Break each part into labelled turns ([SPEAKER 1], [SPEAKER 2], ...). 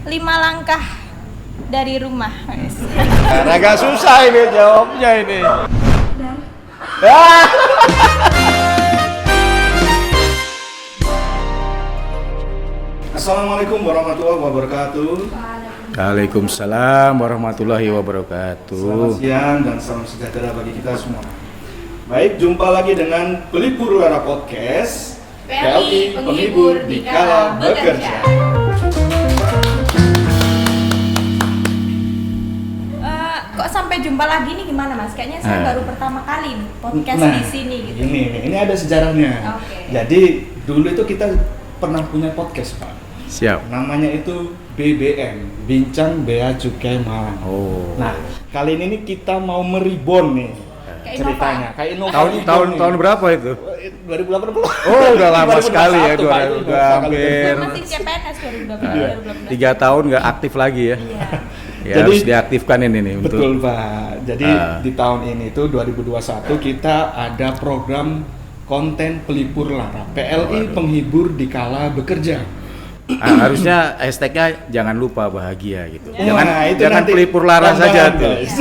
[SPEAKER 1] langkah dari rumah.
[SPEAKER 2] Karena agak susah ini jawabnya ini. Assalamualaikum warahmatullahi wabarakatuh.
[SPEAKER 3] Waalaikumsalam warahmatullahi wabarakatuh.
[SPEAKER 2] Selamat siang dan salam sejahtera bagi kita semua. Baik, jumpa lagi dengan Pelipur Lara Podcast, PLI Penghibur di Kala Bekerja.
[SPEAKER 1] Kok sampai jumpa lagi nih gimana Mas? Kayaknya saya baru pertama kali podcast di sini gitu.
[SPEAKER 2] Ini ada sejarahnya.
[SPEAKER 1] Oke.
[SPEAKER 2] Jadi dulu itu kita pernah punya podcast, Pak.
[SPEAKER 3] Siap.
[SPEAKER 2] Namanya itu BBM, Bincang Bea Cukai Malang.
[SPEAKER 3] Oh.
[SPEAKER 2] Nah, kali ini nih kita mau meribon nih
[SPEAKER 1] Kayak
[SPEAKER 2] ceritanya. Kayak Innova
[SPEAKER 3] Tahun berapa itu?
[SPEAKER 2] 2080.
[SPEAKER 3] Oh, udah lama sekali ya,
[SPEAKER 2] 2021, Pak. Itu
[SPEAKER 3] udah hampir.
[SPEAKER 1] Saya masih CPNS 2012.
[SPEAKER 3] 3 tahun nggak aktif lagi ya.
[SPEAKER 1] Iya.
[SPEAKER 3] Ya,
[SPEAKER 2] Jadi-
[SPEAKER 3] harus diaktifkan ini nih untuk.
[SPEAKER 2] Betul, Pak. Jadi di tahun ini tuh 2021 kita ada program konten Pelipur Lara, PLI Penghibur di Kala Bekerja.
[SPEAKER 3] Harusnya hashtagnya jangan lupa bahagia gitu.
[SPEAKER 1] Ya.
[SPEAKER 2] Nah, itu
[SPEAKER 3] Jangan
[SPEAKER 2] nanti
[SPEAKER 3] pelipur lara
[SPEAKER 2] tambahan,
[SPEAKER 3] saja tuh.
[SPEAKER 2] guys.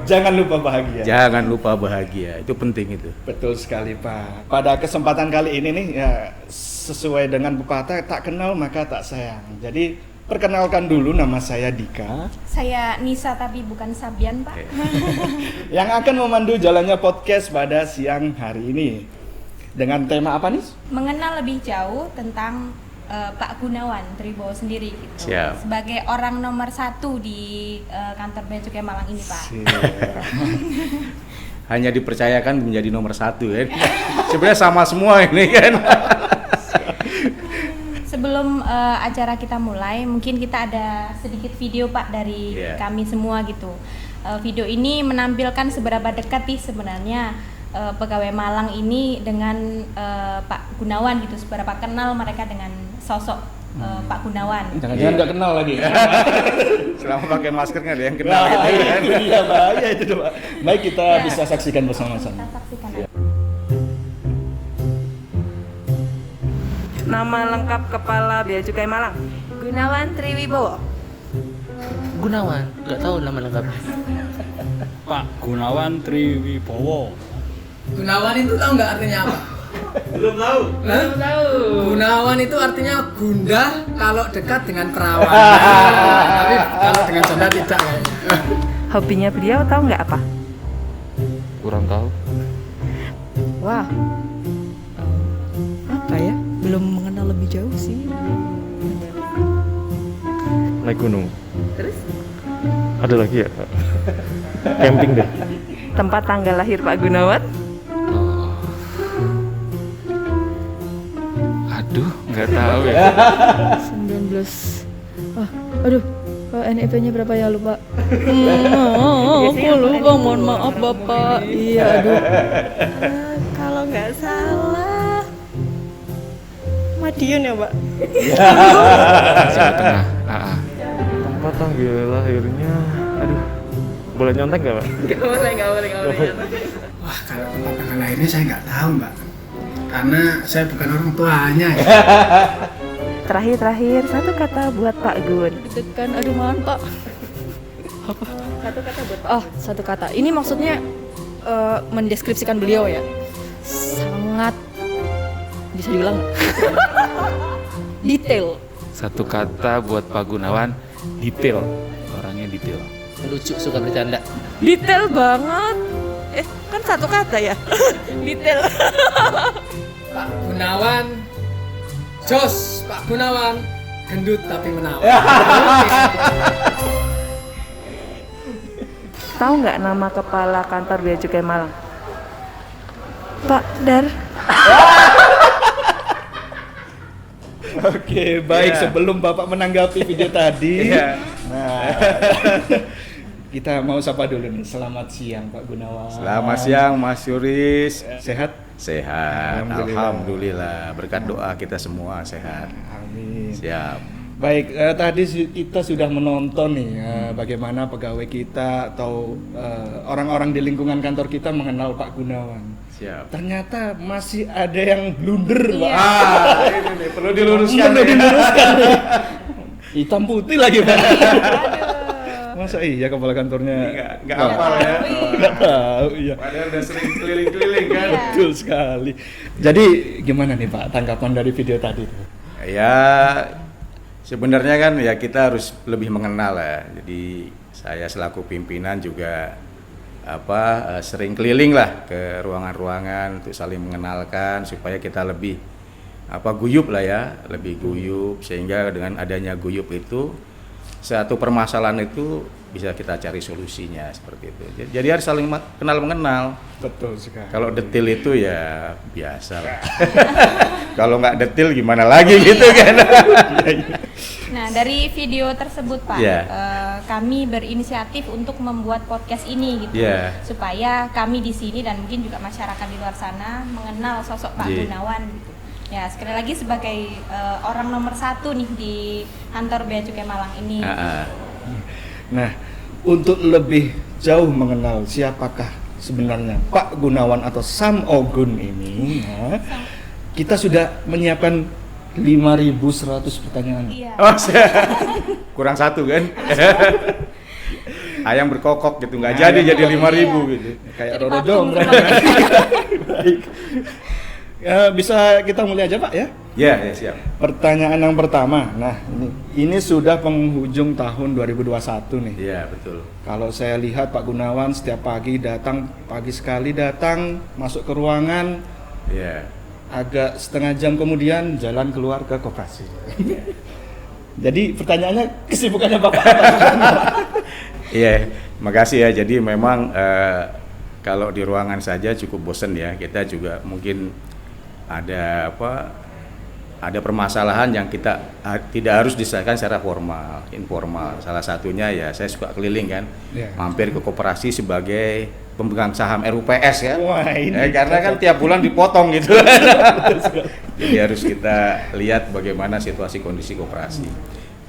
[SPEAKER 2] Jangan lupa bahagia.
[SPEAKER 3] Jangan lupa bahagia, itu penting itu.
[SPEAKER 2] Betul sekali, Pak. Pada kesempatan kali ini nih ya sesuai dengan pepatah tak kenal maka tak sayang. Jadi perkenalkan dulu, nama saya Dika
[SPEAKER 1] Saya Nisa tapi bukan Sabian, Pak.
[SPEAKER 2] yang akan memandu jalannya podcast pada siang hari ini. Dengan tema apa nih?
[SPEAKER 1] Mengenal lebih jauh tentang Pak Gunawan Tribowo sendiri gitu.
[SPEAKER 3] Siap.
[SPEAKER 1] Sebagai orang nomor 1 di kantor Bea Cukai Malang ini, Pak.
[SPEAKER 3] Hanya dipercayakan menjadi nomor 1 ya. Sebenarnya sama semua ini kan.
[SPEAKER 1] Sebelum acara kita mulai, mungkin kita ada sedikit video Pak dari kami semua gitu. Video ini menampilkan seberapa dekat sih sebenarnya pegawai Malang ini dengan Pak Gunawan gitu, seberapa kenal mereka dengan sosok Pak Gunawan.
[SPEAKER 2] Jangan-jangan nggak kenal lagi.
[SPEAKER 3] Selama pakai masker nggak ada yang kenal
[SPEAKER 2] Nah,
[SPEAKER 3] gitu kan.
[SPEAKER 2] iya bahaya itu tuh, Pak. Baik, kita
[SPEAKER 1] Ya.
[SPEAKER 2] bisa saksikan bersama-sama.
[SPEAKER 1] Kita saksikan.
[SPEAKER 4] Nama lengkap Kepala Bea Cukai Malang.
[SPEAKER 1] Gunawan Triwibowo.
[SPEAKER 5] Gunawan, nggak tahu nama lengkapnya.
[SPEAKER 6] Pak Gunawan Triwibowo.
[SPEAKER 7] Gunawan itu tahu nggak artinya apa?
[SPEAKER 6] Belum tahu.
[SPEAKER 7] Belum tahu. Gunawan itu artinya gundah kalau dekat dengan perawan. Tapi kalau dengan janda tidak kayaknya.
[SPEAKER 4] Hobinya beliau tahu nggak apa?
[SPEAKER 5] Kurang tahu.
[SPEAKER 8] Wah, apa ya? Belum mengenal lebih jauh sih.
[SPEAKER 5] Naik gunung.
[SPEAKER 4] Terus?
[SPEAKER 5] Ada lagi ya? Camping deh.
[SPEAKER 4] Tempat tanggal lahir Pak Gunawan?
[SPEAKER 5] Aduh, nggak tahu ya.
[SPEAKER 8] 19. Aduh. NIP-nya berapa ya lupa?
[SPEAKER 4] Biasanya
[SPEAKER 8] Aku lupa,
[SPEAKER 4] NIP.
[SPEAKER 8] mohon maaf Bapak. Iya, aduh.
[SPEAKER 4] Kalau nggak salah Madiun ya Pak?
[SPEAKER 5] Jawa Tengah. Tempat tanggal lahirnya. Aduh. Boleh nyontek nggak, Pak?
[SPEAKER 4] Nggak boleh.
[SPEAKER 7] Wah, kalau tempat tanggal lahirnya saya nggak tahu, Mbak. Karena saya bukan orang tuanya ya.
[SPEAKER 4] Terakhir satu kata buat Pak Gun.
[SPEAKER 8] Deg-degan, aduh mohon Pak.
[SPEAKER 4] Satu kata buat Pak.
[SPEAKER 8] Oh, satu kata. Ini maksudnya mendeskripsikan beliau ya. Sangat bisa diulang nggak? Detail.
[SPEAKER 5] Satu kata buat Pak Gunawan, detail. Orangnya detail.
[SPEAKER 7] Lucu, suka bercanda.
[SPEAKER 4] Detail banget. Kan satu kata ya. Detail.
[SPEAKER 7] Pak Gunawan, jos. Pak Gunawan, gendut tapi menawan.
[SPEAKER 4] Tahu nggak nama kepala kantor Bea Cukai Malang? Pak Dar.
[SPEAKER 2] Oke, baik. Sebelum Bapak menanggapi video tadi, nah, kita mau sapa dulu nih. Selamat siang Pak Gunawan.
[SPEAKER 3] Selamat siang Mas Yuris.
[SPEAKER 2] Sehat?
[SPEAKER 3] Sehat. Alhamdulillah. Berkat doa kita semua sehat.
[SPEAKER 2] Amin.
[SPEAKER 3] Siap.
[SPEAKER 2] Baik, tadi kita sudah menonton nih bagaimana pegawai kita atau orang-orang di lingkungan kantor kita mengenal Pak Gunawan.
[SPEAKER 3] Siap.
[SPEAKER 2] Ternyata masih ada yang blunder, Pak.
[SPEAKER 3] Ini nih perlu diluruskan.
[SPEAKER 2] Perlu diluruskan nih. Hitam putih lagi Pak. Masa iya kepala kantornya?
[SPEAKER 3] Nggak hafal ya.
[SPEAKER 2] Nggak tahu, iya.
[SPEAKER 3] Padahal udah sering keliling-keliling kan.
[SPEAKER 2] Betul sekali. Jadi gimana nih Pak tanggapan dari video tadi?
[SPEAKER 3] Ya sebenarnya kan ya kita harus lebih mengenal ya. Jadi saya selaku pimpinan juga sering keliling lah ke ruangan-ruangan untuk saling mengenalkan supaya kita lebih guyup lah ya, lebih guyup, sehingga dengan adanya guyup itu satu permasalahan itu bisa kita cari solusinya seperti itu. Jadi harus saling kenal mengenal.
[SPEAKER 2] Betul sekali.
[SPEAKER 3] Kalau detil itu ya biasa lah. Kalau nggak detil gimana lagi gitu kan.
[SPEAKER 1] Nah, dari video tersebut Pak, kami berinisiatif untuk membuat podcast ini gitu, supaya kami di sini dan mungkin juga masyarakat di luar sana mengenal sosok Pak Gunawan gitu. Ya, sekali lagi sebagai orang nomor 1 nih di kantor Bea Cukai Malang ini.
[SPEAKER 2] Nah, untuk lebih jauh mengenal siapakah sebenarnya Pak Gunawan atau Sam Ogun ini, kita sudah menyiapkan 5.100 pertanyaan.
[SPEAKER 1] Iya.
[SPEAKER 3] Oh, kurang 1 kan? Ayam berkokok gitu, nggak jadi 5.000 gitu.
[SPEAKER 2] Kayak Roro Jonggrang. Baik. Ya, bisa kita mulai aja Pak ya?
[SPEAKER 3] Ya, siap.
[SPEAKER 2] Pertanyaan yang pertama. Nah, ini sudah penghujung tahun 2021 nih.
[SPEAKER 3] Iya, betul.
[SPEAKER 2] Kalau saya lihat Pak Gunawan setiap pagi sekali datang, masuk ke ruangan.
[SPEAKER 3] Iya.
[SPEAKER 2] Agak setengah jam kemudian jalan keluar ke koperasi. Jadi pertanyaannya kesibukannya Bapak.
[SPEAKER 3] Iya, makasih ya. Jadi memang kalau di ruangan saja cukup bosen ya. Kita juga mungkin ada permasalahan yang kita tidak harus diselesaikan secara formal, informal. Salah satunya ya saya suka keliling kan, mampir ke koperasi sebagai pemegang saham RUPS ya.
[SPEAKER 2] Wah,
[SPEAKER 3] Karena kan tiap bulan dipotong gitu. Jadi harus kita lihat bagaimana situasi kondisi koperasi.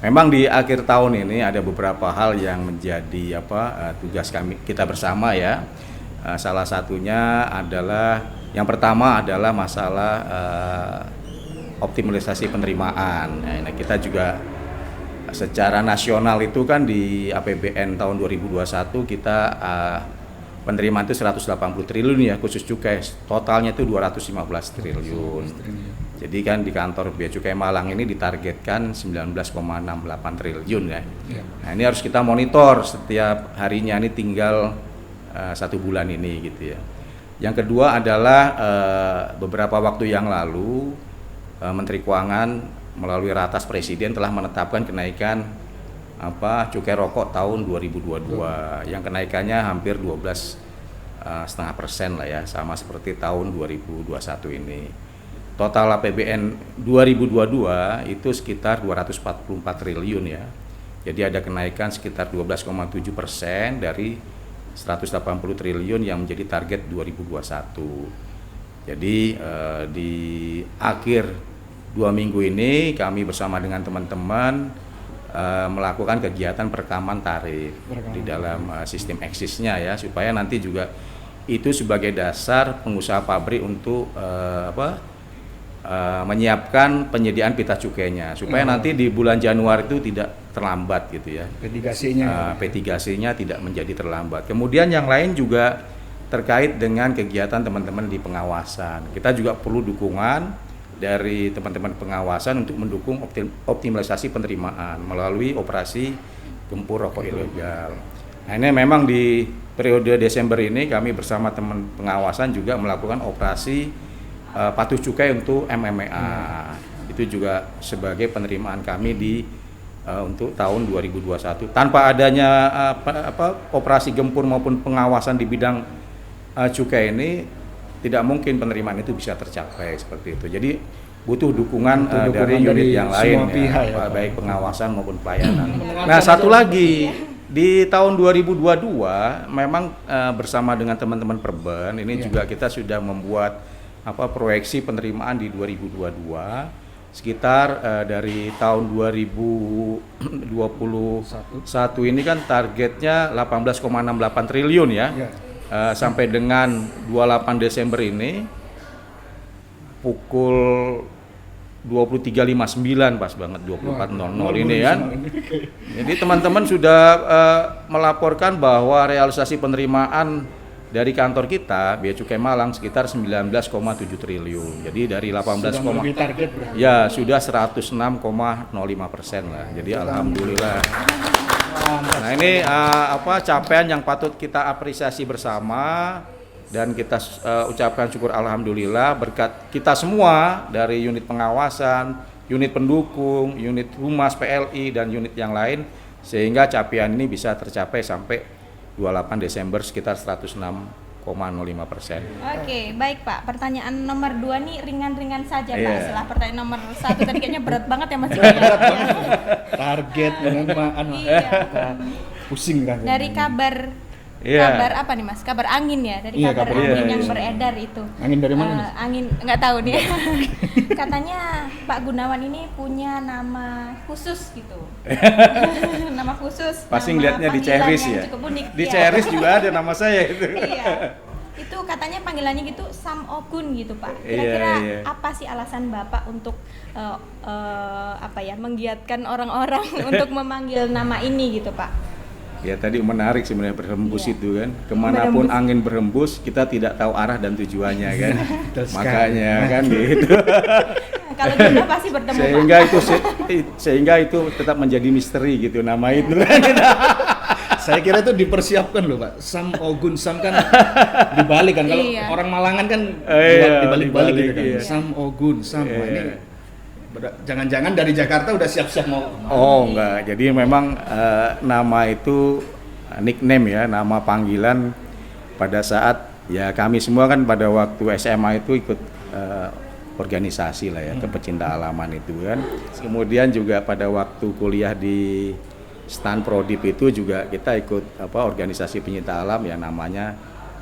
[SPEAKER 3] Memang di akhir tahun ini ada beberapa hal yang menjadi tugas kita bersama ya. Salah satunya adalah yang pertama adalah masalah optimalisasi penerimaan. Nah, kita juga secara nasional itu kan di APBN tahun 2021 kita penerimaan itu 180 triliun ya khusus cukai. Totalnya itu 215 triliun. Jadi kan di kantor Bea Cukai Malang ini ditargetkan 19,68 triliun ya. Nah, ini harus kita monitor setiap harinya, ini tinggal 1 bulan ini gitu ya. Yang kedua adalah beberapa waktu yang lalu Menteri Keuangan melalui ratas Presiden telah menetapkan kenaikan cukai rokok tahun 2022 yang kenaikannya hampir 12,5% lah ya, sama seperti tahun 2021 ini. Total APBN 2022 itu sekitar 244 triliun ya. Jadi ada kenaikan sekitar 12,7% dari 180 triliun yang menjadi target 2021. Jadi di akhir 2 minggu ini kami bersama dengan teman-teman melakukan kegiatan perekaman tarif di dalam sistem eksisnya ya, supaya nanti juga itu sebagai dasar pengusaha pabrik untuk menyiapkan penyediaan pita cukainya supaya nanti di bulan Januari itu tidak terlambat gitu ya. P3C-nya tidak menjadi terlambat. Kemudian yang lain juga terkait dengan kegiatan teman-teman di pengawasan. Kita juga perlu dukungan dari teman-teman pengawasan untuk mendukung optimalisasi penerimaan melalui operasi gempur rokok ilegal. Nah, ini memang di periode Desember ini kami bersama teman pengawasan juga melakukan operasi patuh cukai untuk MMA. Itu juga sebagai penerimaan kami untuk tahun 2021. Tanpa adanya operasi gempur maupun pengawasan di bidang cukai ini, tidak mungkin penerimaan itu bisa tercapai seperti itu. Jadi butuh dukungan dari unit yang lain ya, baik pengawasan maupun pelayanan. Nah, satu lagi di tahun 2022 memang bersama dengan teman-teman Perben ini juga kita sudah membuat proyeksi penerimaan di 2022 sekitar dari tahun 2021 ini kan targetnya 18,68 triliun ya. Sampai dengan 28 Desember ini pukul 23.59 pas banget 24.00 ini kan. Jadi teman-teman sudah melaporkan bahwa realisasi penerimaan dari kantor kita Bea Cukai Malang sekitar 19,7 triliun. Jadi dari 18,
[SPEAKER 2] target
[SPEAKER 3] ya sudah 106,05% lah. Jadi alhamdulillah. Nah ini capaian yang patut kita apresiasi bersama dan kita ucapkan syukur alhamdulillah berkat kita semua dari unit pengawasan, unit pendukung, unit humas PLI dan unit yang lain sehingga capaian ini bisa tercapai sampai 28 Desember sekitar 106,05%.
[SPEAKER 1] Oke, baik Pak. Pertanyaan nomor 2 nih ringan-ringan saja Pak. Setelah pertanyaan nomor 1 tadi kayaknya berat banget ya Mas.
[SPEAKER 2] Target penerimaan. Pusing kan.
[SPEAKER 1] Dari kabar apa nih Mas? Kabar angin ya, dari kabar angin yang beredar itu.
[SPEAKER 2] Angin dari mana?
[SPEAKER 1] Angin nggak tahu nih. Katanya Pak Gunawan ini punya nama khusus gitu. Nama khusus.
[SPEAKER 3] Pasti ngeliatnya di Ceris ya. Di Ceris juga ada nama saya itu.
[SPEAKER 1] Iya. Itu katanya panggilannya gitu Sam Ogun gitu Pak. Kira-kira apa sih alasan Bapak untuk menggiatkan orang-orang untuk memanggil nama ini gitu Pak?
[SPEAKER 3] Ya tadi menarik sebenarnya berhembus itu kan. Kemanapun angin berhembus kita tidak tahu arah dan tujuannya kan. Makanya kan gitu.
[SPEAKER 1] Kalau kita pasti bertemu
[SPEAKER 3] sehingga itu tetap menjadi misteri gitu nama itu kan.
[SPEAKER 2] Saya kira itu dipersiapkan loh Pak. Sam Ogun, Sam kan dibalik kan. Kalau orang Malangan kan dibalik-balik gitu kan.
[SPEAKER 3] Iya.
[SPEAKER 2] Sam Ogun, Sam. Ini jangan-jangan dari Jakarta udah siap-siap mau.
[SPEAKER 3] Oh enggak, jadi memang nama itu nickname ya, nama panggilan pada saat ya kami semua kan pada waktu SMA itu ikut organisasi lah ya, pecinta alaman itu kan. Kemudian juga pada waktu kuliah di Stan Prodip itu juga kita ikut organisasi pencinta alam ya namanya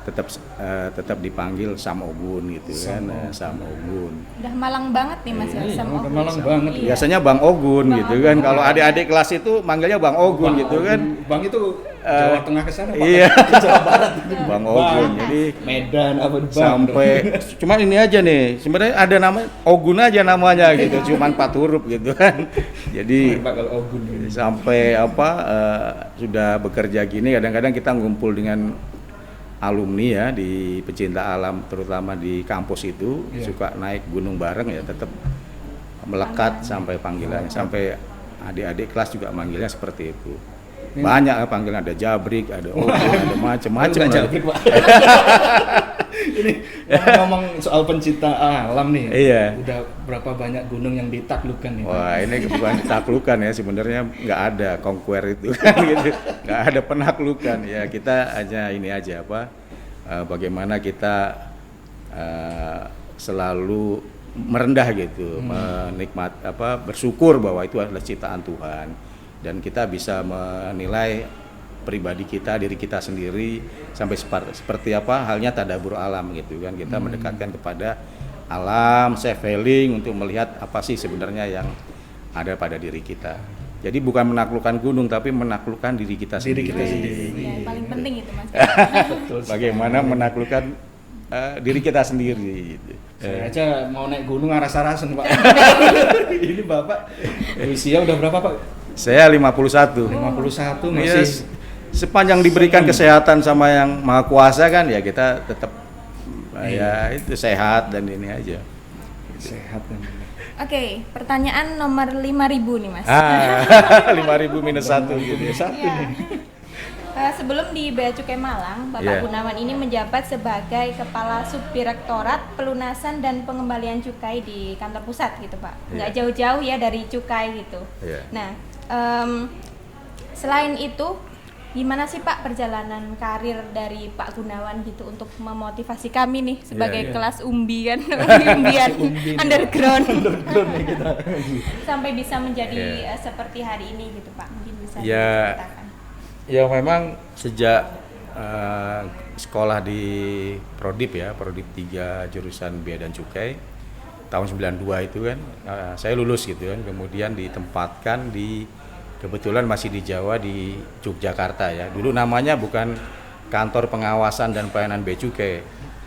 [SPEAKER 3] tetap dipanggil Sam Ogun gitu kan, Sam Ogun.
[SPEAKER 1] Udah Malang banget nih Mas ya, Sam Ogun.
[SPEAKER 2] Malang banget.
[SPEAKER 3] Biasanya Bang Ogun gitu kan. Kalau adik-adik kelas itu manggilnya Bang Ogun gitu kan.
[SPEAKER 2] Bang itu Jawa Tengah ke sana Pak.
[SPEAKER 3] Iya.
[SPEAKER 2] Jawa Barat.
[SPEAKER 3] Bang Ogun. Jadi
[SPEAKER 2] Medan apa
[SPEAKER 3] sampai cuma ini aja nih. Sebenarnya ada nama Ogun aja namanya gitu. Cuman 4 huruf gitu kan. Jadi sampai sudah bekerja gini kadang-kadang kita ngumpul dengan alumni ya di pecinta alam terutama di kampus itu suka naik gunung bareng ya tetap melekat sampai panggilannya sampai adik-adik kelas juga manggilnya seperti itu. Banyak panggilan ada Jabrik, ada Ogun, ada macam-macam.
[SPEAKER 2] Jabrik Pak. Ini ngomong soal pencinta alam nih.
[SPEAKER 3] Iya.
[SPEAKER 2] Udah berapa banyak gunung yang ditaklukkan nih?
[SPEAKER 3] Wah ini bukan ditaklukan ya sebenarnya nggak ada conquer itu kan gitu. Nggak ada penaklukan ya kita hanya ini aja bagaimana kita selalu merendah gitu, menikmat bersyukur bahwa itu adalah ciptaan Tuhan dan kita bisa menilai pribadi kita, diri kita sendiri sampai seperti apa halnya tadabbur alam gitu kan. Kita mendekatkan kepada alam, self healing untuk melihat apa sih sebenarnya yang ada pada diri kita. Jadi bukan menaklukkan gunung tapi menaklukkan diri kita sendiri.
[SPEAKER 1] Ya, paling penting itu Mas.
[SPEAKER 3] Bagaimana menaklukkan diri kita sendiri gitu.
[SPEAKER 2] Saya aja mau naik gunung aras-arasan Pak. Ini Bapak usia udah berapa Pak?
[SPEAKER 3] Saya 51.
[SPEAKER 2] 51 masih
[SPEAKER 3] sepanjang diberikan kesehatan sama yang Maha Kuasa kan ya kita tetap ya itu sehat dan ini aja.
[SPEAKER 2] Sehat kan.
[SPEAKER 1] Oke, pertanyaan nomor 5.000 nih Mas.
[SPEAKER 3] 5.000 minus 1 gitu.
[SPEAKER 1] Sebelum di Bea Cukai Malang, Bapak Gunawan ini menjabat sebagai Kepala Subdirektorat Pelunasan dan Pengembalian Cukai di kantor pusat gitu Pak. Nggak jauh-jauh ya dari cukai gitu. Nah, selain itu, gimana sih Pak perjalanan karir dari Pak Gunawan gitu untuk memotivasi kami nih sebagai kelas umbi kan, umbian underground
[SPEAKER 2] kita.
[SPEAKER 1] Sampai bisa menjadi seperti hari ini gitu Pak. Mungkin bisa diceritakan.
[SPEAKER 3] Ya memang sejak sekolah di Prodip ya, Prodip 3 jurusan Bea dan Cukai tahun 92 itu kan saya lulus gitu kan, kemudian ditempatkan di kebetulan masih di Jawa di Yogyakarta ya. Dulu namanya bukan Kantor Pengawasan dan Pelayanan Bea Cukai,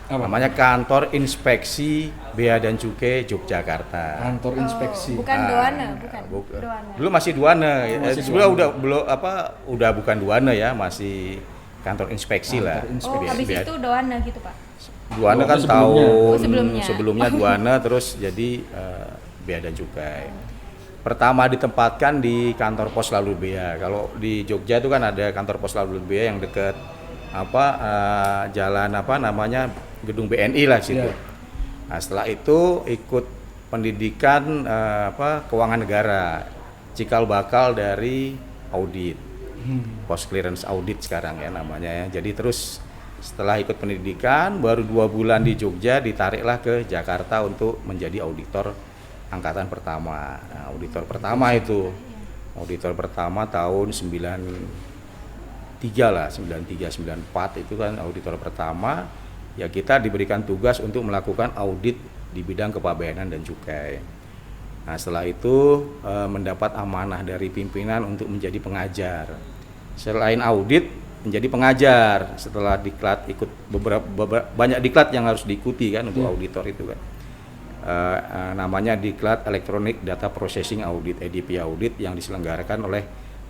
[SPEAKER 3] Namanya Kantor Inspeksi Bea dan Cukai Yogyakarta.
[SPEAKER 2] Kantor inspeksi.
[SPEAKER 1] Bukan Doana, bukan. Doana.
[SPEAKER 3] Dulu masih Duana, sebenarnya udah bukan Duana ya, masih kantor inspeksi lah.
[SPEAKER 1] Habis itu Doana gitu Pak.
[SPEAKER 3] Duana kan
[SPEAKER 1] sebelumnya.
[SPEAKER 3] sebelumnya Duana terus jadi Bea dan Cukai. Pertama ditempatkan di kantor pos lalu bea. Kalau di Jogja itu kan ada kantor pos lalu bea yang dekat jalan gedung BNI lah situ. Nah, setelah itu ikut pendidikan keuangan negara, cikal bakal dari audit, post clearance audit sekarang ya namanya ya. Jadi terus setelah ikut pendidikan baru 2 bulan di Jogja ditariklah ke Jakarta untuk menjadi auditor angkatan pertama. Nah, auditor pertama tahun 93 94 itu kan auditor pertama. Ya kita diberikan tugas untuk melakukan audit di bidang kepabeanan dan cukai. Nah setelah itu mendapat amanah dari pimpinan untuk menjadi pengajar. Selain audit menjadi pengajar. Setelah diklat ikut banyak diklat yang harus diikuti kan untuk auditor itu kan. Namanya diklat Electronic Data Processing Audit (EDP Audit) yang diselenggarakan oleh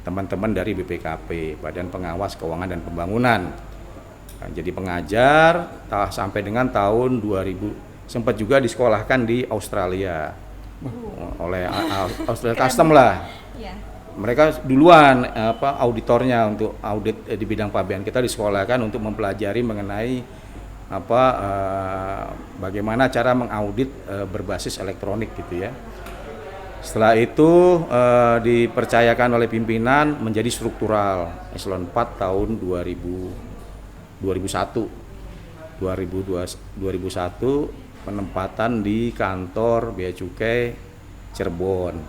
[SPEAKER 3] teman-teman dari BPKP, Badan Pengawas Keuangan dan Pembangunan. Nah, jadi pengajar sampai dengan tahun 2000, sempat juga disekolahkan di Australia oleh Australia Custom lah. Mereka duluan auditornya untuk audit di bidang pabean. Kita disekolahkan untuk mempelajari mengenai bagaimana cara mengaudit berbasis elektronik gitu ya. Setelah itu dipercayakan oleh pimpinan menjadi struktural eselon 4 tahun 2001 penempatan di kantor Bea Cukai Cirebon.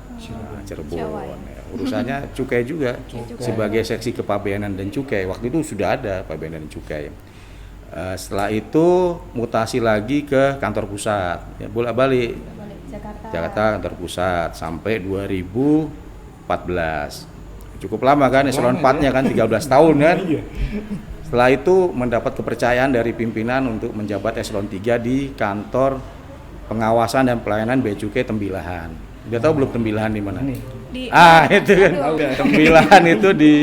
[SPEAKER 3] Cirebon. Ya, urusannya cukai juga sebagai seksi kepabeanan dan cukai. Waktu itu sudah ada pabeanan dan cukai. Setelah itu mutasi lagi ke kantor pusat. Ya, bolak-balik Jakarta kantor pusat sampai 2014. Cukup lama kan eselon 4-nya kan 13 tahun kan. Setelah itu mendapat kepercayaan dari pimpinan untuk menjabat eselon 3 di kantor pengawasan dan pelayanan Bea Cukai Tembilahan. Udah tahu belum Tembilahan di mana? Itu kan. Tembilahan itu di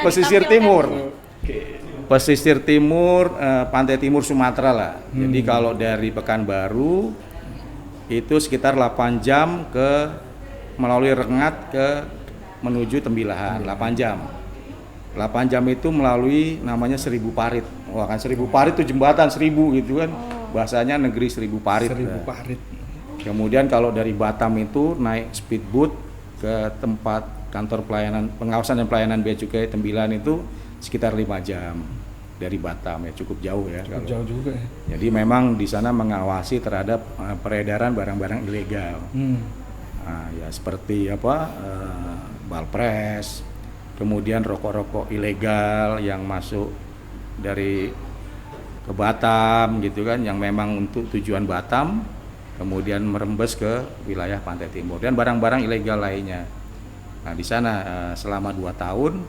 [SPEAKER 3] pesisir timur. Pesisir timur, pantai timur Sumatera lah. Jadi kalau dari Pekanbaru itu sekitar 8 jam melalui Rengat menuju Tembilahan, 8 jam. 8 jam itu melalui namanya 1000 parit. Wah kan 1000 parit itu jembatan 1000 gitu kan. Bahasanya negeri 1000 parit.
[SPEAKER 2] 1000 parit.
[SPEAKER 3] Kemudian kalau dari Batam itu naik speedboat ke tempat kantor pengawasan dan pelayanan Bea Cukai Tembilahan itu sekitar 5 jam dari Batam ya, cukup jauh ya.
[SPEAKER 2] Cukup jauh juga ya.
[SPEAKER 3] Jadi memang di sana mengawasi terhadap peredaran barang-barang ilegal. Ya seperti balpres, kemudian rokok-rokok ilegal yang masuk dari ke Batam gitu kan, yang memang untuk tujuan Batam, kemudian merembes ke wilayah pantai timur dan barang-barang ilegal lainnya. Nah di sana selama 2 tahun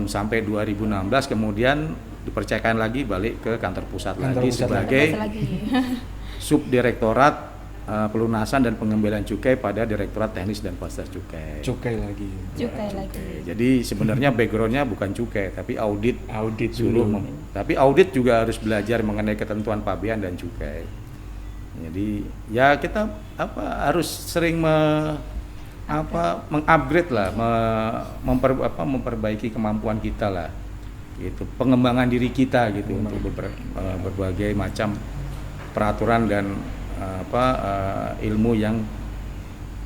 [SPEAKER 3] sampai 2016 kemudian dipercayakan lagi balik ke kantor pusat sebagai Subdirektorat Pelunasan dan Pengembalian Cukai pada Direktorat Teknis dan Fasilitas Cukai.
[SPEAKER 2] Cukai lagi.
[SPEAKER 3] Jadi sebenarnya backgroundnya bukan cukai, tapi audit dulu. Tapi audit juga harus belajar mengenai ketentuan pabean dan cukai. Jadi ya kita harus sering mengupgrade lah, memperbaiki kemampuan kita lah. Gitu, pengembangan diri kita gitu untuk berbagai macam peraturan dan ilmu yang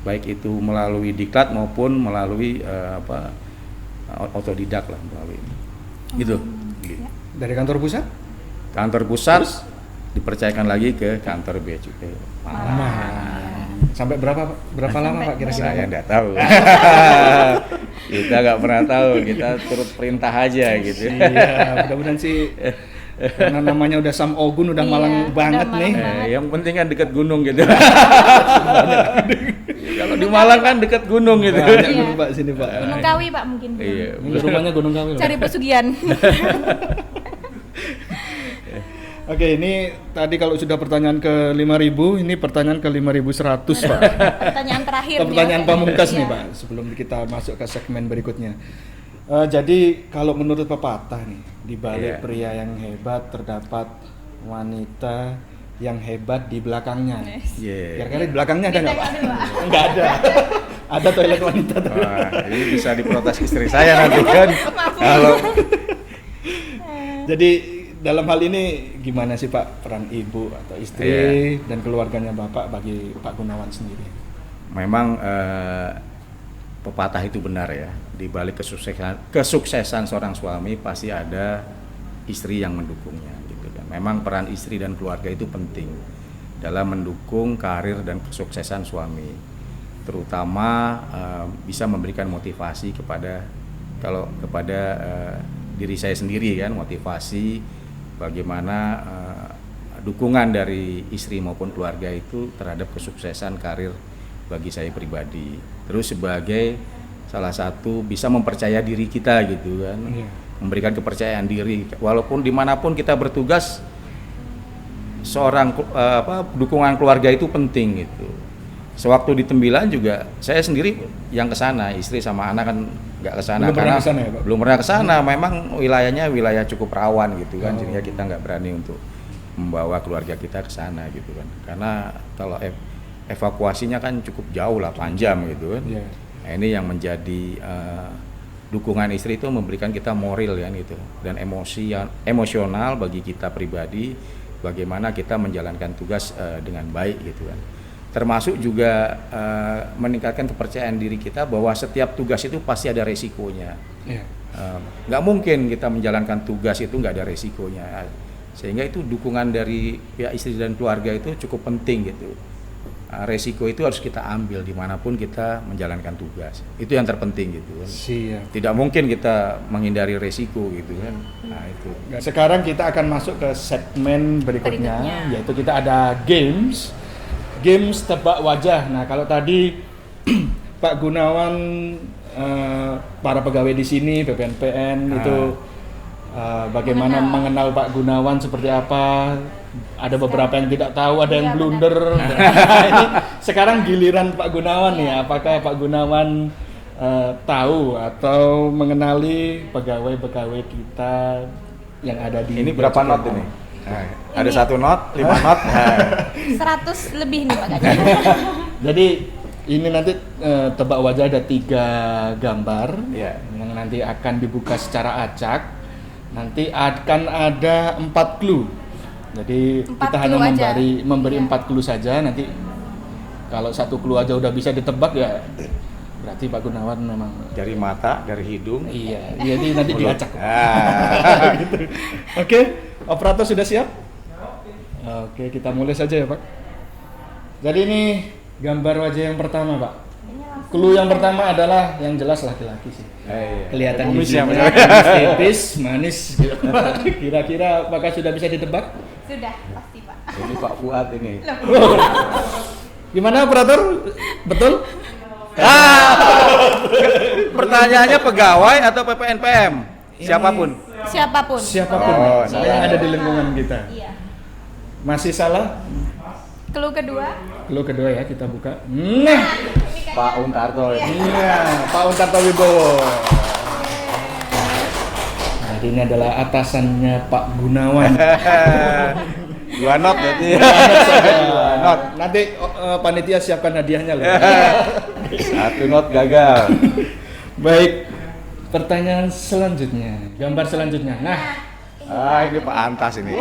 [SPEAKER 3] baik itu melalui diklat maupun melalui otodidak lah melalui gitu.
[SPEAKER 2] Dari kantor pusat?
[SPEAKER 3] Kantor pusat dipercayakan lagi ke kantor Bea Cukai Malang.
[SPEAKER 2] Sampai berapa lama Pak kira-kira?
[SPEAKER 3] Saya enggak tahu. Kita nggak pernah tahu, kita turut perintah aja gitu.
[SPEAKER 2] Iya, mudah-mudahan sih karena namanya udah Sam Ogun, udah Malang banget nih.
[SPEAKER 3] Yang penting kan dekat gunung gitu. Kalau di Malang kan dekat gunung gitu.
[SPEAKER 2] Banyak Pak sini Pak.
[SPEAKER 1] Gunung Kawi Pak mungkin.
[SPEAKER 2] Iya, rumahnya Gunung Kawi.
[SPEAKER 1] Cari pesugihan.
[SPEAKER 2] Oke, ini tadi kalau sudah pertanyaan ke 5.000, ini pertanyaan ke 5.100, Pak.
[SPEAKER 1] Pertanyaan terakhir.
[SPEAKER 2] Pertanyaan pamungkas nih,
[SPEAKER 1] Iya.
[SPEAKER 2] Pak, sebelum kita masuk ke segmen berikutnya. Jadi kalau menurut pepatah nih, di balik pria yang hebat terdapat wanita yang hebat di belakangnya. Kira-kira di belakangnya ada nggak, Pak? Nggak ada. Ada toilet wanita tuh.
[SPEAKER 3] Wah, ini bisa diprotes istri saya nanti kan. Kalau
[SPEAKER 2] Jadi dalam hal ini gimana sih Pak peran ibu atau istri dan keluarganya Bapak bagi Pak Gunawan sendiri?
[SPEAKER 3] memang pepatah itu benar ya, di balik kesuksesan seorang suami pasti ada istri yang mendukungnya gitu kan. Memang peran istri dan keluarga itu penting dalam mendukung karir dan kesuksesan suami, terutama bisa memberikan motivasi kepada diri saya sendiri kan, motivasi bagaimana dukungan dari istri maupun keluarga itu terhadap kesuksesan karir bagi saya pribadi. Terus sebagai salah satu bisa mempercaya diri kita gitu kan, memberikan kepercayaan diri walaupun dimanapun kita bertugas, seorang dukungan keluarga itu penting gitu. Sewaktu di Tembilan juga saya sendiri yang ke sana, istri sama anak kan nggak ke sana karena belum pernah ke sana. Memang wilayahnya wilayah cukup rawan gitu kan, sehingga kita nggak berani untuk membawa keluarga kita ke sana gitu kan. Karena kalau evakuasinya kan cukup jauh lah, panjang gitu kan. Nah, ini yang menjadi dukungan istri itu memberikan kita moral kan gitu, dan emosional bagi kita pribadi, bagaimana kita menjalankan tugas dengan baik gitu kan. Termasuk juga meningkatkan kepercayaan diri kita bahwa setiap tugas itu pasti ada resikonya. Nggak mungkin kita menjalankan tugas itu nggak ada resikonya, sehingga itu dukungan dari pihak istri dan keluarga itu cukup penting gitu. Resiko itu harus kita ambil dimanapun kita menjalankan tugas, itu yang terpenting gitu kan. Tidak mungkin kita menghindari resiko gitu kan. Nah itu.
[SPEAKER 2] Sekarang kita akan masuk ke segmen berikutnya. Yaitu kita ada games tebak wajah. Nah kalau tadi Pak Gunawan, para pegawai di sini BPNPN itu bagaimana mengenal Pak Gunawan seperti apa, ada beberapa yang tidak tahu, ada yang blunder. Ini sekarang giliran Pak Gunawan nih, apakah Pak Gunawan tahu atau mengenali pegawai-pegawai kita yang ada di
[SPEAKER 3] ini berapa not ini? Ada 1 not, 5 not,
[SPEAKER 1] 100 lebih nih Pak Gajah.
[SPEAKER 2] Jadi ini nanti tebak wajah ada 3 gambar yang nanti akan dibuka secara acak. Nanti akan ada 4 clue. Jadi kita hanya memberi 4 clue saja. Nanti kalau 1 clue aja udah bisa ditebak ya berarti Pak Gunawan memang
[SPEAKER 3] dari mata, dari hidung.
[SPEAKER 2] Iya, jadi nanti diacak. Gitu. Oke, operator sudah siap? Oke, kita mulai saja ya Pak. Jadi ini gambar wajah yang pertama Pak. Clue yang pertama adalah yang jelas laki-laki sih. Kelihatan giginya tipis, manis. Kira-kira apakah sudah bisa ditebak?
[SPEAKER 1] Sudah, pasti Pak.
[SPEAKER 3] Ini Pak Fuad ini.
[SPEAKER 2] Gimana operator? Betul?
[SPEAKER 3] Pertanyaannya pegawai atau PPNPM? Siapapun.
[SPEAKER 1] Siapapun.
[SPEAKER 2] Yang ada di lingkungan kita.
[SPEAKER 1] Iya.
[SPEAKER 2] Masih salah?
[SPEAKER 1] Clue kedua.
[SPEAKER 2] Clue kedua ya, kita buka. Nah,
[SPEAKER 3] Pak Untarto ini.
[SPEAKER 2] iya, Pak Untarto Wibowo. Jadi ini adalah atasannya Pak Gunawan.
[SPEAKER 3] 2 not berarti.
[SPEAKER 2] 2 not. Nanti panitia siapkan hadiahnya loh.
[SPEAKER 3] 1 not gagal.
[SPEAKER 2] Baik. Pertanyaan selanjutnya, gambar selanjutnya. Nah,
[SPEAKER 3] ini Pak Antas ini.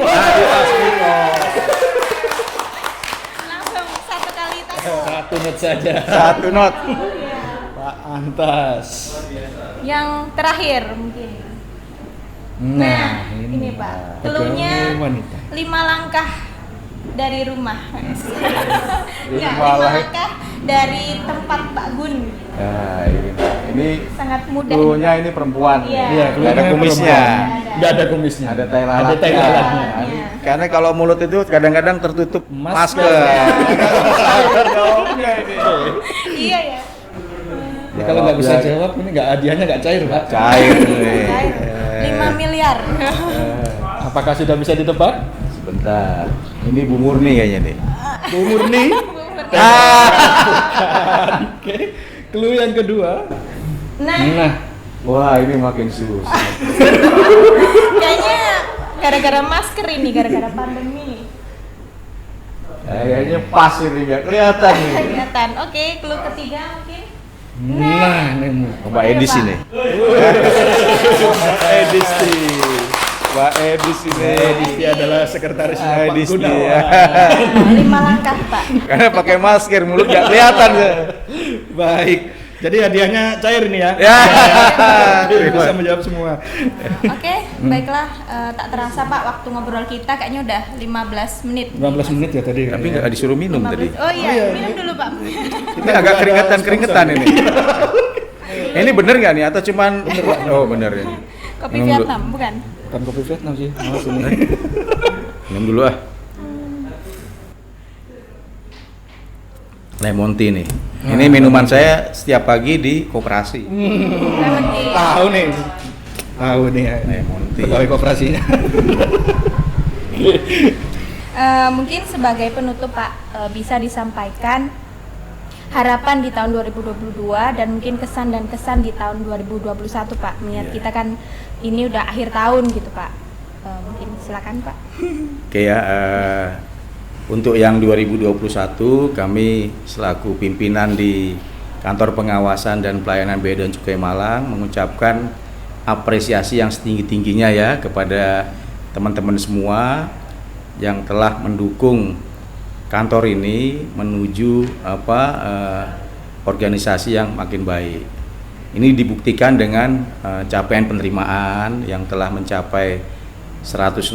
[SPEAKER 1] Langsung 1 kali tes.
[SPEAKER 2] 1 not saja.
[SPEAKER 3] 1 not.
[SPEAKER 2] Pak Antas.
[SPEAKER 1] Yang terakhir mungkin.
[SPEAKER 2] Nah,
[SPEAKER 1] ini Pak. Cluenya 5 langkah dari rumah. 5 langkah dari tempat Pak Gun.
[SPEAKER 3] Nah, ini
[SPEAKER 1] sangat mudah.
[SPEAKER 3] Cluenya ini perempuan.
[SPEAKER 1] Iya,
[SPEAKER 3] Nggak ada kumisnya.
[SPEAKER 2] Enggak ada kumisnya.
[SPEAKER 3] Ada tai lalatnya. Karena kalau mulut itu kadang-kadang tertutup masker.
[SPEAKER 1] Iya ya.
[SPEAKER 2] Ya, kalau nggak bisa jawab ini nggak hadiahnya nggak cair Pak.
[SPEAKER 3] Cair.
[SPEAKER 1] 5 miliar.
[SPEAKER 2] Apakah sudah bisa ditebak?
[SPEAKER 3] Sebentar. Ini Bu Murni kayaknya nih.
[SPEAKER 2] Bu Murni. Oke. Clue yang kedua. Nah.
[SPEAKER 3] Wah, ini makin susah.
[SPEAKER 1] Kayaknya gara-gara masker ini, gara-gara pandemi.
[SPEAKER 3] Kayaknya pas ini nggak kelihatan nih.
[SPEAKER 1] Kelihatan. Oke, clue ketiga mungkin.
[SPEAKER 2] Nah, ini
[SPEAKER 3] Mbak Edis ini. Mbak Edis nih. Mbak Edis ini.
[SPEAKER 2] Edis adalah sekretarisnya Pak
[SPEAKER 3] Edis
[SPEAKER 2] Gunawan.
[SPEAKER 1] 5 langkah, Pak.
[SPEAKER 3] Karena pakai masker, mulut nggak kelihatan.
[SPEAKER 2] Baik. Jadi hadiahnya cair ini ya.
[SPEAKER 3] Ya.
[SPEAKER 2] Bisa menjawab semua.
[SPEAKER 1] Oke, baiklah. Tak terasa Pak, waktu ngobrol kita kayaknya udah 15 menit.
[SPEAKER 2] 15 menit ya tadi.
[SPEAKER 3] Tapi nggak disuruh minum
[SPEAKER 1] 15.
[SPEAKER 3] tadi.
[SPEAKER 1] Oh iya, minum dulu Pak.
[SPEAKER 3] Ini agak keringetan ini. Ini bener nggak nih atau cuman? Oh bener ya.
[SPEAKER 1] Kopi
[SPEAKER 3] Minum dulu.
[SPEAKER 1] Vietnam, bukan?
[SPEAKER 2] Bukan kopi Vietnam sih. Maaf ini.
[SPEAKER 3] Minum dulu ah. Lemon tea nih. Ini minuman saya setiap pagi di koperasi.
[SPEAKER 2] Tahu nih. Tahu nih ya.
[SPEAKER 3] Lemon tea.
[SPEAKER 2] Pegawai koperasinya.
[SPEAKER 1] Mungkin sebagai penutup Pak, bisa disampaikan harapan di tahun 2022 dan mungkin kesan dan kesan di tahun 2021 Pak. Mengingat kita kan ini udah akhir tahun gitu Pak. Mungkin silakan Pak.
[SPEAKER 3] Oke ya, untuk yang 2021 kami selaku pimpinan di Kantor Pengawasan dan Pelayanan Bea dan Cukai Malang mengucapkan apresiasi yang setinggi-tingginya ya kepada teman-teman semua yang telah mendukung kantor ini menuju organisasi yang makin baik. Ini dibuktikan dengan capaian penerimaan yang telah mencapai 106%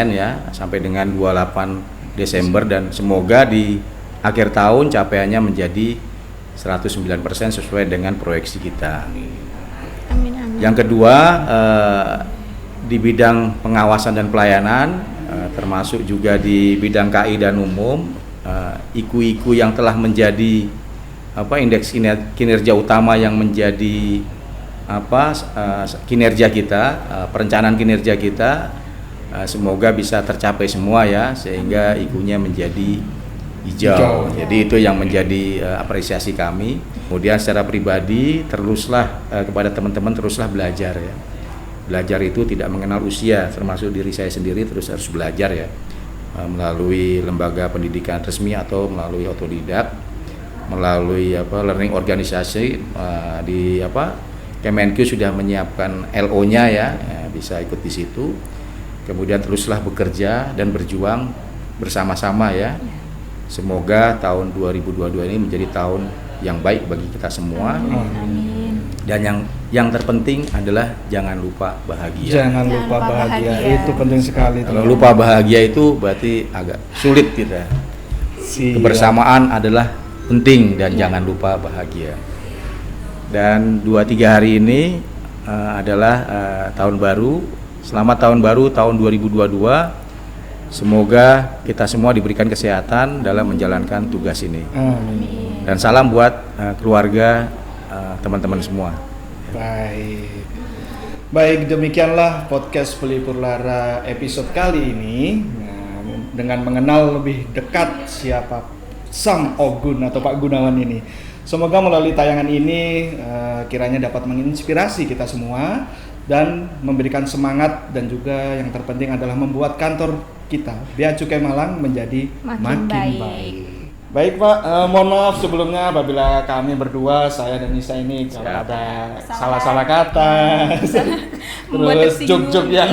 [SPEAKER 3] ya sampai dengan 28 Desember dan semoga di akhir tahun capaiannya menjadi 109% sesuai dengan proyeksi kita.
[SPEAKER 1] Amin, amin.
[SPEAKER 3] Yang kedua di bidang pengawasan dan pelayanan termasuk juga di bidang KI dan umum, IKU-IKU yang telah menjadi indeks kinerja utama yang menjadi kinerja kita, perencanaan kinerja kita, semoga bisa tercapai semua ya sehingga IKU-nya menjadi hijau. Jadi itu yang menjadi apresiasi kami. Kemudian secara pribadi teruslah kepada teman-teman teruslah belajar ya. Belajar itu tidak mengenal usia, termasuk diri saya sendiri terus harus belajar ya. Melalui lembaga pendidikan resmi atau melalui otodidak, melalui learning organisasi di Kemenkyu sudah menyiapkan LO-nya ya, bisa ikut di situ. Kemudian teruslah bekerja dan berjuang bersama-sama ya. Semoga tahun 2022 ini menjadi tahun yang baik bagi kita semua.
[SPEAKER 1] Amin.
[SPEAKER 3] Dan yang terpenting adalah jangan lupa bahagia.
[SPEAKER 2] Jangan lupa bahagia. Itu penting sekali.
[SPEAKER 3] Kalau lupa bahagia itu berarti agak sulit kita. Kebersamaan adalah penting dan jangan lupa bahagia. Dan 2-3 hari ini adalah tahun baru. Selamat tahun baru tahun 2022. Semoga kita semua diberikan kesehatan dalam menjalankan tugas ini.
[SPEAKER 2] Amin.
[SPEAKER 3] Dan salam buat keluarga teman-teman semua.
[SPEAKER 2] Baik, demikianlah podcast Pelipur Lara episode kali ini. Dengan mengenal lebih dekat siapa Sang Ogun atau Pak Gunawan ini. Semoga melalui tayangan ini kiranya dapat menginspirasi kita semua dan memberikan semangat, dan juga yang terpenting adalah membuat kantor kita Bea Cukai Malang menjadi makin baik. Baik Pak, mohon maaf sebelumnya apabila kami berdua, saya dan Nisa ini kalau ada salah-salah kata, terus jok-jok yang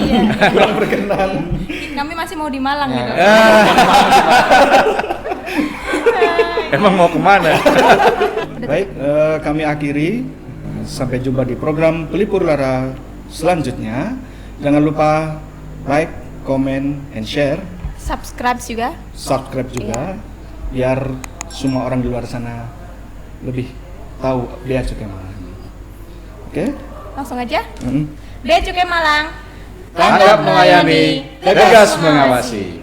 [SPEAKER 2] kurang berkenan.
[SPEAKER 1] Kami masih mau di Malang gitu.
[SPEAKER 3] Emang mau kemana?
[SPEAKER 2] Baik, kami akhiri. Sampai jumpa di program Pelipur Lara selanjutnya. Jangan lupa like, comment, and share.
[SPEAKER 1] Subscribe juga. Biar semua orang di luar sana lebih tahu Bea Cukai Malang. Oke? Langsung aja. Bea Cukai Malang.
[SPEAKER 3] Tanggap melayani, tegas mengawasi.